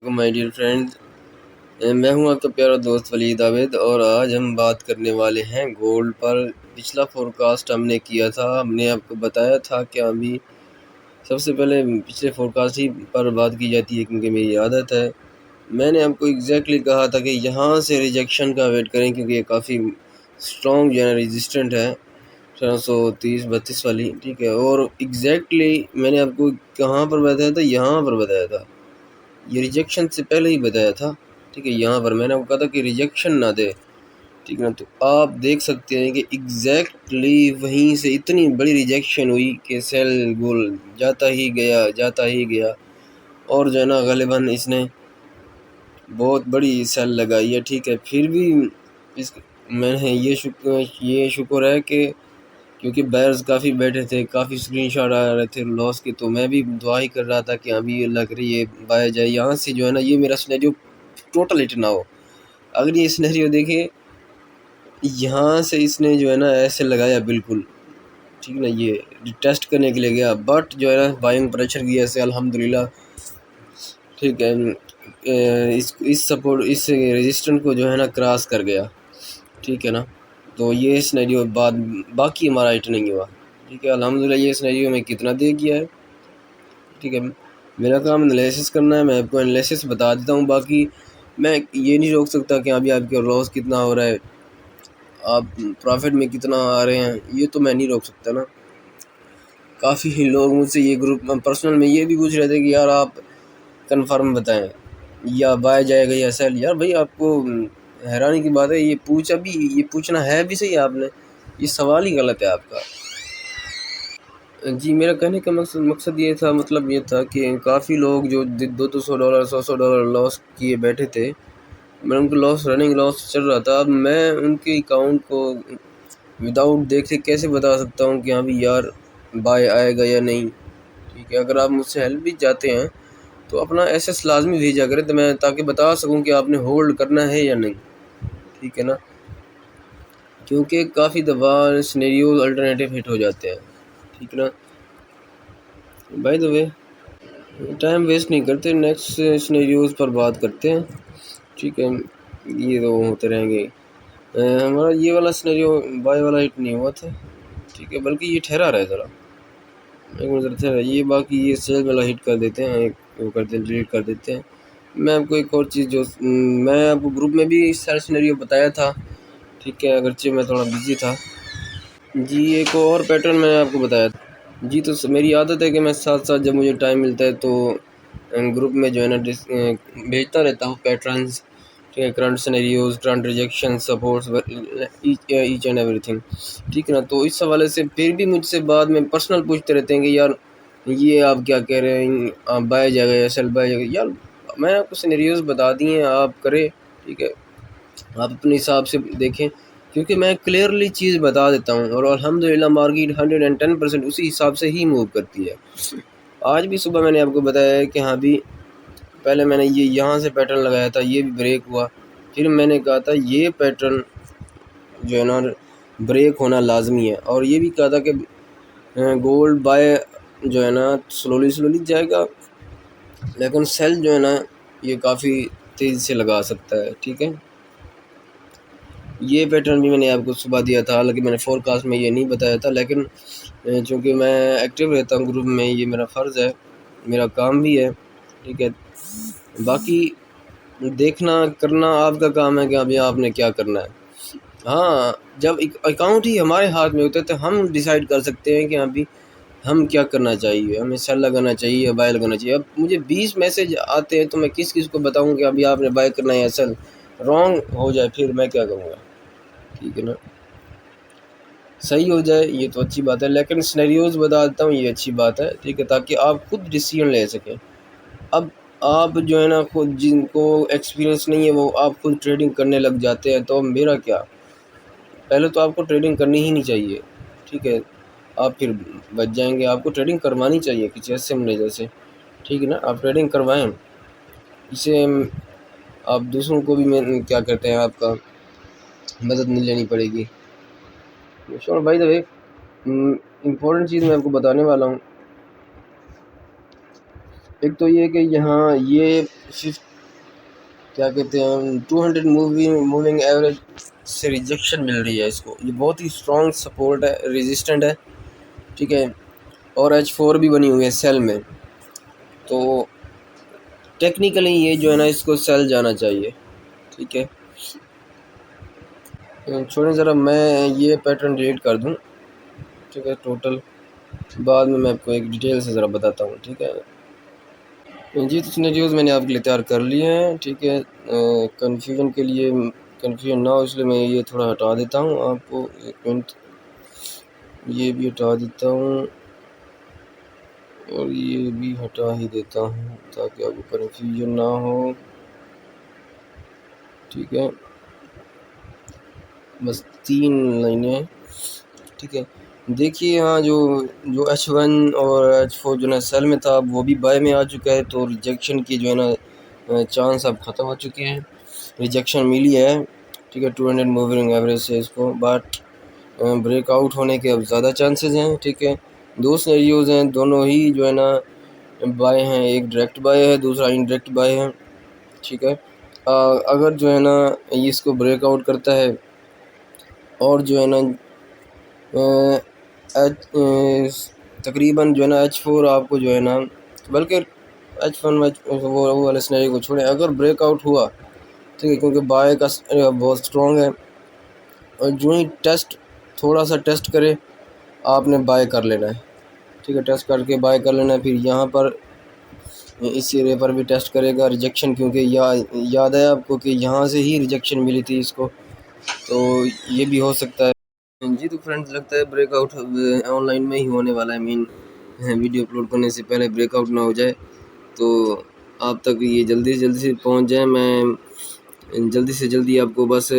My dear friend, میں ہوں آپ کا پیارا دوست ولید عابد، اور آج ہم بات کرنے والے ہیں گولڈ پر۔ پچھلا فورکاسٹ ہم نے کیا تھا، ہم نے آپ کو بتایا تھا کہ ابھی سب سے پہلے پچھلے فورکاسٹ ہی پر بات کی جاتی ہے کیونکہ میری عادت ہے۔ میں نے آپ کو ایگزیکٹلی کہا تھا کہ یہاں سے ریجیکشن کا ویٹ کریں کیونکہ یہ کافی اسٹرانگ جو ہے ریزسٹنٹ ہے 1830-32 والی، ٹھیک ہے۔ اور ایگزیکٹلی میں نے آپ کو کہاں پر بتایا تھا؟ یہاں پر بتایا تھا، یہ ریجیکشن سے پہلے ہی بتایا تھا، ٹھیک ہے۔ یہاں پر میں نے آپ کو کہا تھا کہ ریجیکشن نہ دے، ٹھیک ہے نا۔ تو آپ دیکھ سکتے ہیں کہ ایگزیکٹلی وہیں سے اتنی بڑی ریجیکشن ہوئی کہ سیل گول جاتا ہی گیا، اور جو ہے نا غالباً اس نے بہت بڑی سیل لگائی ہے، ٹھیک ہے۔ پھر بھی میں نے یہ شکر ہے کہ کیونکہ بائرز کافی بیٹھے تھے، کافی اسکرین شاٹ آ رہے تھے لاس کے، تو میں بھی دعا ہی کر رہا تھا کہ ابھی اللہ کرے یہ بایا جائے یہاں سے، جو ہے نا یہ میرا سینیریو ٹوٹل ہٹ نہ ہو۔ اگر یہ سینیریو دیکھیں، یہاں سے اس نے جو ہے نا ایسے لگایا بالکل، ٹھیک ہے نا، یہ ٹیسٹ کرنے کے لیے گیا، بٹ جو ہے نا بائنگ پریشر کی وجہ سے الحمدللہ، ٹھیک ہے، اس ریزسٹنٹ کو جو ہے نا کراس کر گیا، ٹھیک ہے نا۔ تو یہ سینیریو باقی ہمارا ہٹ نہیں ہوا، ٹھیک ہے الحمدللہ۔ یہ سینیریو میں کتنا دے گیا ہے، ٹھیک ہے۔ میرا کام انالیسس کرنا ہے، میں آپ کو انالیسس بتا دیتا ہوں، باقی میں یہ نہیں روک سکتا کہ ابھی آپ کے لاس کتنا ہو رہا ہے، آپ پروفٹ میں کتنا آ رہے ہیں، یہ تو میں نہیں روک سکتا نا۔ کافی لوگ مجھ سے یہ گروپ پرسنل میں یہ بھی پوچھ رہے تھے کہ یار آپ کنفرم بتائیں یا بایا جائے گا یا سیل۔ یار بھائی آپ کو حیرانی کی بات ہے، یہ پوچھنا ہے بھی صحیح آپ نے، یہ سوال ہی غلط ہے آپ کا۔ جی میرا کہنے کا مقصد یہ تھا، مطلب یہ تھا کہ کافی لوگ جو $200 $100 لاس کیے بیٹھے تھے، میں ان کو رننگ لاس چل رہا تھا، اب میں ان کے اکاؤنٹ کو وداؤٹ دیکھے کیسے بتا سکتا ہوں کہ ہاں بھی یار بائی آئے گا یا نہیں، ٹھیک ہے۔ اگر آپ مجھ سے ہیلپ بھی چاہتے ہیں تو اپنا ایسیس لازمی بھیجا کریں تو میں تاکہ بتا سکوں کہ آپ نے ہولڈ کرنا ہے یا نہیں، ٹھیک ہے نا، کیونکہ کافی دفعہ سینیریوز الٹرنیٹیو ہٹ ہو جاتے ہیں، ٹھیک ہے نا۔ By the way time waste نہیں کرتے، نیکسٹ سینیریوز پر بات کرتے ہیں، ٹھیک ہے۔ یہ تو ہوتے رہیں گے، ہمارا یہ والا سینیریو بائی والا ہٹ نہیں ہوا تھا، ٹھیک ہے، بلکہ یہ ٹھہرا رہا ہے ذرا ایک نظر ٹھہرا، یہ باقی یہ سیل والا ہٹ کر دیتے ہیں، وہ کرتے ہیں ڈیلیٹ کر دیتے ہیں۔ میں آپ کو ایک اور چیز جو میں آپ کو گروپ میں بھی اس سارا سینیریو بتایا تھا، ٹھیک ہے، اگرچہ میں تھوڑا بزی تھا۔ جی ایک اور پیٹرن میں نے آپ کو بتایا تھا جی، تو میری عادت ہے کہ میں ساتھ ساتھ جب مجھے ٹائم ملتا ہے تو گروپ میں جو ہے نا بھیجتا رہتا ہوں پیٹرنز، ٹھیک ہے، current scenarios, current rejection, supports, each and ایوری تھنگ، ٹھیک ہے نا۔ تو اس حوالے سے پھر بھی مجھ سے بعد میں پرسنل پوچھتے رہتے ہیں کہ یار یہ آپ کیا کہہ رہے ہیں، آپ بایا جائے گا یا سیل بایا جائے گا۔ یار میں آپ کو سینیریوز بتا دی ہیں، آپ کریں، ٹھیک ہے، آپ اپنے حساب سے دیکھیں، کیونکہ میں کلیئرلی چیز بتا دیتا ہوں، اور الحمدللہ مارکیٹ 110% اسی حساب سے ہی موو کرتی ہے۔ آج بھی صبح میں نے آپ کو بتایا ہے کہ ہاں بھی پہلے میں نے یہاں سے پیٹرن لگایا تھا، یہ بھی بریک ہوا، پھر میں نے کہا تھا یہ پیٹرن جو ہے نا بریک ہونا لازمی ہے، اور یہ بھی کہا تھا کہ گولڈ بائی جو ہے نا سلولی جائے گا، لیکن سیل جو ہے نا یہ کافی تیزی سے لگا سکتا ہے، ٹھیک ہے۔ یہ پیٹرن بھی میں نے آپ کو صبح دیا تھا، حالانکہ میں نے فور کاسٹ میں یہ نہیں بتایا تھا، لیکن چونکہ میں ایکٹیو رہتا ہوں گروپ میں، یہ میرا فرض ہے، میرا کام بھی ہے، ٹھیک ہے۔ باقی دیکھنا کرنا آپ کا کام ہے کہ ابھی آپ نے کیا کرنا ہے۔ ہاں جب اکاؤنٹ ہی ہمارے ہاتھ میں ہوتا ہے تو ہم ڈیسائیڈ کر سکتے ہیں کہ ابھی ہم کیا کرنا چاہیے، ہمیں سیل لگانا چاہیے یا بائی لگانا چاہیے۔ اب مجھے 20 میسج آتے ہیں تو میں کس کو بتاؤں کہ ابھی آپ نے بائی کرنا ہے یا سیل، رانگ ہو جائے پھر میں کیا کروں گا، ٹھیک ہے نا۔ صحیح ہو جائے یہ تو اچھی بات ہے، لیکن سینیریوز بتا دیتا ہوں یہ اچھی بات ہے، ٹھیک ہے، تاکہ آپ خود ڈیسیژن لے سکیں۔ اب آپ جو ہے نا خود جن کو ایکسپیرینس نہیں ہے وہ آپ خود ٹریڈنگ کرنے لگ جاتے ہیں، تو میرا کیا، پہلے تو آپ کو ٹریڈنگ کرنی ہی نہیں چاہیے، ٹھیک ہے، آپ پھر بچ جائیں گے۔ آپ کو ٹریڈنگ کروانی چاہیے کسی ایسے مینیجر سے، ٹھیک ہے نا، آپ ٹریڈنگ کروائیں، اسے آپ دوسروں کو بھی کیا کہتے ہیں آپ کا مدد نہیں لینی پڑے گی۔ شور بھائی دا امپورٹنٹ چیز میں آپ کو بتانے والا ہوں، ایک تو یہ کہ یہاں یہ کیا کہتے ہیں 200 موونگ ایوریج سے ریجیکشن مل رہی ہے اس کو. یہ بہت ہی اسٹرانگ سپورٹ ہے، ریزسٹنٹ ہے، ٹھیک ہے. اور H4 بھی بنی ہوئی ہے سیل میں، تو ٹیکنیکلی یہ جو ہے نا اس کو سیل جانا چاہیے، ٹھیک ہے. چھوڑیں ذرا میں یہ پیٹرن ڈیلیٹ کر دوں، ٹھیک ہے. ٹوٹل بعد میں آپ کو ایک ڈیٹیل سے ذرا بتاتا ہوں، ٹھیک ہے. جی تو سینیریوز میں نے آپ کے لیے تیار کر لیے ہیں، ٹھیک ہے. کنفیوژن کے لیے کنفیوژن نہ ہو اس لیے میں یہ تھوڑا ہٹا دیتا ہوں آپ کو. ایک منٹ، یہ بھی ہٹا دیتا ہوں اور یہ بھی ہٹا ہی دیتا ہوں تاکہ آپ کو کنفیوژن نہ ہو، ٹھیک ہے. بس 3 لائنیں، ٹھیک ہے. دیکھیے ہاں جو H1 اور H4 جو نا سیل میں تھا وہ بھی بائی میں آ چکا ہے، تو ریجیکشن کی جو ہے نا چانس اب ختم ہو چکے ہیں. ریجیکشن ملی ہے، ٹھیک ہے. 200 موونگ ایوریج سے اس کو، بٹ بریک آؤٹ ہونے کے اب زیادہ چانسز ہیں، ٹھیک ہے. 2 سینیریوز ہیں، دونوں ہی جو ہے نا بائی ہیں. ایک ڈائریکٹ بائی ہے، دوسرا انڈائریکٹ بائی ہے، ٹھیک ہے. اگر جو ہے نا یہ اس کو بریک آؤٹ کرتا ہے اور جو ہے نا تقریباً جو ہے نا H4 آپ کو جو ہے نا، بلکہ H1 وہ والے سینیریو کو چھوڑیں، اگر بریک آؤٹ ہوا، ٹھیک ہے، کیونکہ بائی کا بہت اسٹرانگ ہے، اور جو ہی تھوڑا سا ٹیسٹ کرے آپ نے بائی کر لینا ہے، ٹھیک ہے. ٹیسٹ کر کے بائی کر لینا ہے. پھر یہاں پر اس ایرے پر بھی ٹیسٹ کرے گا ریجیکشن، کیونکہ یاد ہے آپ کو کہ یہاں سے ہی ریجیکشن ملی تھی اس کو، تو یہ بھی ہو سکتا ہے. جی تو فرینڈز لگتا ہے بریک آؤٹ آن لائن میں ہی ہونے والا ہے. ویڈیو اپلوڈ کرنے سے پہلے بریک آؤٹ نہ ہو جائے تو آپ تک یہ جلدی سے پہنچ جائے. میں جلدی سے جلدی آپ کو بس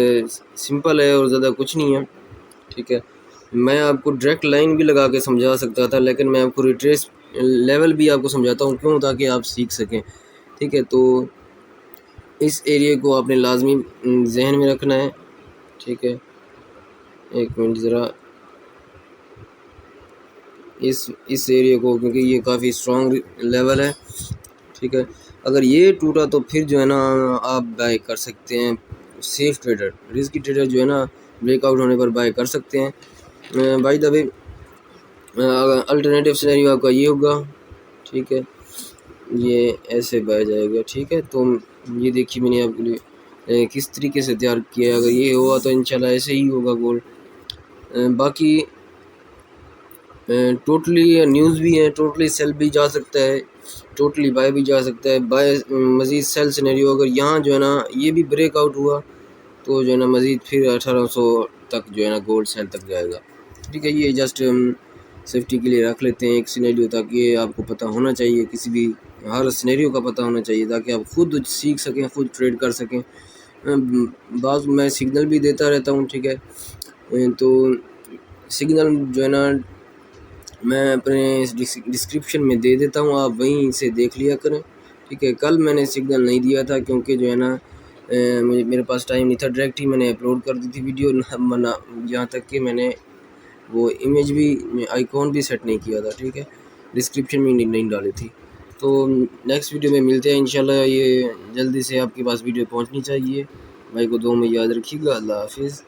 سمپل ہے اور زیادہ کچھ نہیں ہے، ٹھیک ہے. میں آپ کو ڈائریکٹ لائن بھی لگا کے سمجھا سکتا تھا، لیکن میں آپ کو ریٹریس لیول بھی آپ کو سمجھاتا ہوں، کیوں؟ تاکہ آپ سیکھ سکیں، ٹھیک ہے. تو اس ایریے کو آپ نے لازمی ذہن میں رکھنا ہے، ٹھیک ہے. ایک منٹ ذرا اس ایریے کو، کیونکہ یہ کافی اسٹرانگ لیول ہے، ٹھیک ہے. اگر یہ ٹوٹا تو پھر جو ہے نا آپ بائی کر سکتے ہیں. سیف ٹریڈر، رسکی ٹریڈر جو ہے نا بریک آؤٹ ہونے پر بائی کر سکتے ہیں. By the way alternative scenario آپ کا یہ ہوگا، ٹھیک ہے. یہ ایسے بائی جائے گا، ٹھیک ہے. تو یہ دیکھیے میں نے آپ کے لیے کس طریقے سے تیار کیا ہے. اگر یہ ہوا تو انشاءاللہ ایسے ہی ہوگا گول. باقی ٹوٹلی نیوز بھی ہے، ٹوٹلی سیل بھی جا سکتا ہے، ٹوٹلی بائی بھی جا سکتا ہے. بائی مزید سیل سینیریو اگر یہاں جو ہے نا یہ بھی بریک آؤٹ ہوا تو جو ہے نا مزید پھر 1800 تک جو ہے نا گولڈ سیل تک جائے گا، ٹھیک ہے. یہ جسٹ سیفٹی کے لیے رکھ لیتے ہیں ایک سینیریو، تاکہ آپ کو پتہ ہونا چاہیے، کسی بھی ہر سینیریو کا پتہ ہونا چاہیے، تاکہ آپ خود سیکھ سکیں، خود ٹریڈ کر سکیں. بعض میں سگنل بھی دیتا رہتا ہوں، ٹھیک ہے. تو سگنل جو ہے نا میں اپنے ڈسکرپشن میں دے دیتا ہوں، آپ وہیں سے دیکھ لیا کریں، ٹھیک ہے. کل میں نے سگنل نہیں دیا تھا کیونکہ جو ہے نا میرے پاس ٹائم نہیں تھا. ڈائریکٹ ہی میں نے اپلوڈ کر دی تھی ویڈیو، یہاں تک کہ میں نے وہ امیج بھی آئیکن بھی سیٹ نہیں کیا تھا، ٹھیک ہے. ڈسکرپشن میں نہیں ڈالی تھی. تو نیکسٹ ویڈیو میں ملتے ہیں انشاءاللہ. یہ جلدی سے آپ کے پاس ویڈیو پہنچنی چاہیے. بھائی کو دعاؤں میں یاد رکھیے گا. اللہ حافظ.